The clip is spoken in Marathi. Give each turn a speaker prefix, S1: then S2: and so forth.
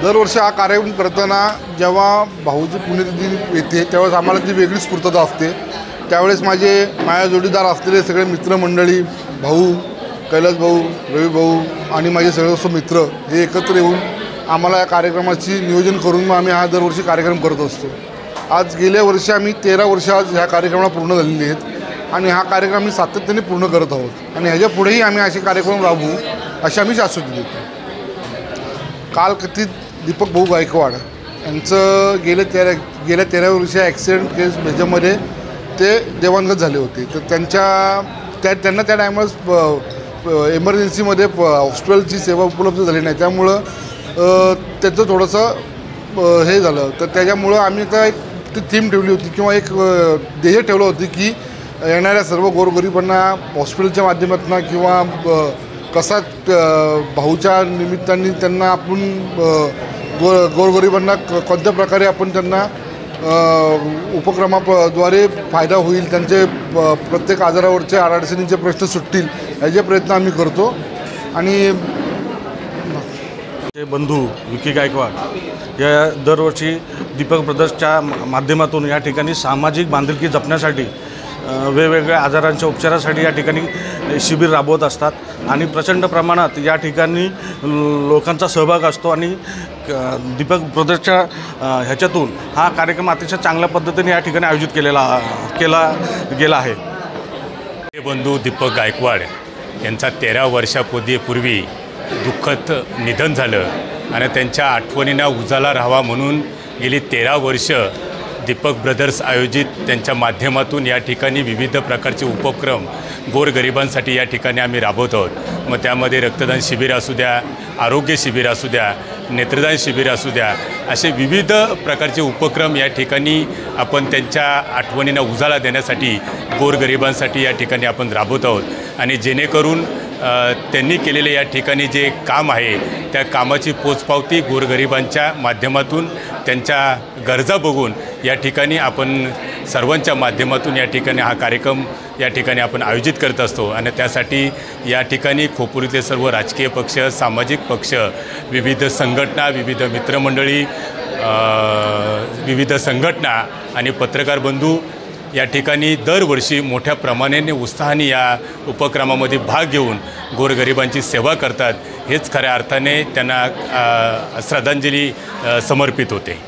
S1: दरवर्षी हा कार्यक्रम करताना जेव्हा भाऊची पुण्यतिथी येते त्यावेळेस आम्हाला ती वेगळीच स्फूर्तता असते। त्यावेळेस माझ्या जोडीदार असलेले सगळे मित्रमंडळी, भाऊ, कैलास भाऊ, रवी भाऊ आणि माझे सगळे मित्र हे एकत्र येऊन आम्हाला या कार्यक्रमाची नियोजन करून मग आम्ही हा दरवर्षी कार्यक्रम करत असतो। आज गेल्या वर्षी आम्ही 13 वर्ष आज ह्या कार्यक्रमाला पूर्ण झालेली आहेत आणि हा कार्यक्रम आम्ही सातत्याने पूर्ण करत आहोत आणि ह्याच्या पुढेही आम्ही असे कार्यक्रम राबवू अशी आम्ही शाश्वती देतो। काल कथित दीपक भाऊ गायकवाड यांचं गेल्या 13 वर्षी ॲक्सिडेंट केस ह्याच्यामध्ये ते देवांगत झाले होते। तर त्यांना त्या टायमाला एमर्जन्सीमध्ये हॉस्पिटलची सेवा उपलब्ध झाली नाही, त्यामुळं त्याचं थोडंसं हे झालं। तर त्याच्यामुळं आम्ही आता एक थीम ठेवली होती किंवा एक ध्येय ठेवलं होतं की येणाऱ्या सर्व गोरगरिबांना हॉस्पिटलच्या माध्यमातून किंवा कसा भाऊच्या निमित्ताने त्यांना आपण गोरगरिबांना कोणत्या प्रकारे आपण त्यांना उपक्रमाद्वारे फायदा होईल, त्यांचे प्रत्येक आजारावरचे अडचणींचे प्रश्न सुटतील याचे प्रयत्न आम्ही करतो। आणि
S2: बंधू विकी गायकवाड या दरवर्षी दीपक ब्रदर्सच्या माध्यमातून या ठिकाणी सामाजिक बांधिलकी जपण्यासाठी वेगवेगळ्या आजारांच्या उपचारासाठी या ठिकाणी शिबिर राबवत असतात आणि प्रचंड प्रमाणात या ठिकाणी लोकांचा सहभाग असतो आणि दीपक ब्रदर्सच्या ह्याच्यातून हा कार्यक्रम अतिशय चांगल्या पद्धतीने या ठिकाणी आयोजित केला गेला आहे।
S3: बंधू दीपक गायकवाड यांचा 13 वर्षापूर्वी दुःखद निधन झालं आणि त्यांच्या आठवणींना उजाला राहावा म्हणून गेली 13 वर्ष दीपक ब्रदर्स आयोजित त्यांच्या माध्यमातून या ठिकाणी विविध प्रकारचे उपक्रम गोरगरिबांसाठी या ठिकाणी आम्ही राबवत आहोत। मग त्यामध्ये रक्तदान शिबिर असू द्या, आरोग्य शिबिर असू द्या, नेत्रदान शिबिर असू द्या, असे विविध प्रकारचे उपक्रम या ठिकाणी आपण त्यांच्या आठवणींना उजाला देण्यासाठी गोरगरिबांसाठी या ठिकाणी आपण राबवत आहोत आणि जेणेकरून त्यांनी केलेले या ठिकाणी जे काम आहे त्या कामाची पोचपावती गोरगरिबांच्या माध्यमातून त्यांच्या गरजा बघून या ठिकाणी आपण सर्वांच्या माध्यमातून या ठिकाणी हा कार्यक्रम या ठिकाणी आपण आयोजित करत असतो आणि त्यासाठी या ठिकाणी खोपोलीतले सर्व राजकीय पक्ष, सामाजिक पक्ष, विविध संघटना, विविध मित्रमंडळी, विविध संघटना आणि पत्रकार बंधू या ठिकाणी दरवर्षी मोठ्या प्रमाणाने उत्साहाने या उपक्रमामध्ये भाग घेऊन गोरगरिबांची सेवा करतात। हेच खऱ्या अर्थाने त्यांना श्रद्धांजली समर्पित होते।